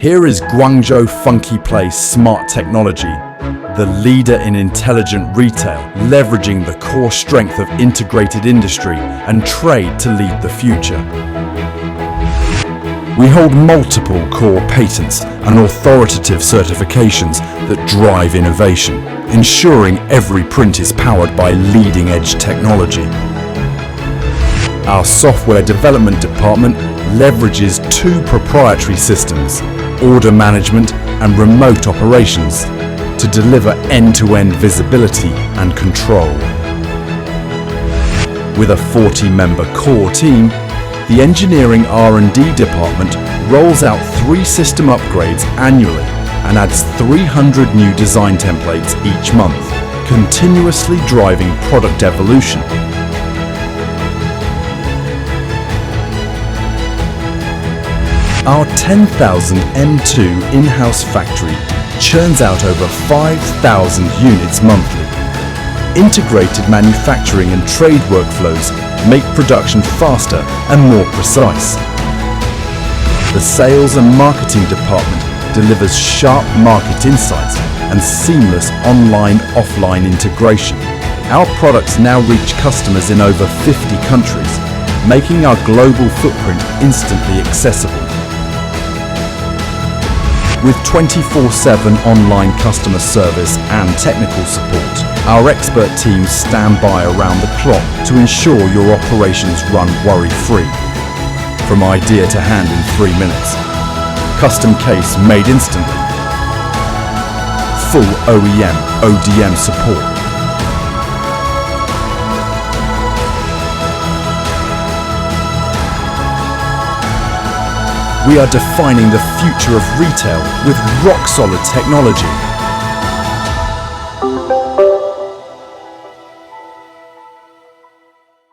Here is Guangzhou FunkyPlay Smart Technology, the leader in intelligent retail, leveraging the core strength of integrated industry and trade to lead the future. We hold multiple core patents and authoritative certifications that drive innovation, ensuring every print is powered by leading-edge technology. Our software development department leverages two proprietary systems, order management and remote operations, to deliver end-to-end visibility and control. With a 40-member core team, the engineering R&D department rolls out 3 system upgrades annually and adds 300 new design templates each month, continuously driving product evolution. Our 10,000 M2 in-house factory churns out over 5,000 units monthly. Integrated manufacturing and trade workflows make production faster and more precise. The sales and marketing department delivers sharp market insights and seamless online-offline integration. Our products now reach customers in over 50 countries, making our global footprint instantly accessible. With 24/7 online customer service and technical support, our expert teams stand by around the clock to ensure your operations run worry-free. From idea to hand in 3 minutes. Custom case made instantly. Full OEM, ODM support. We are defining the future of retail with rock-solid technology.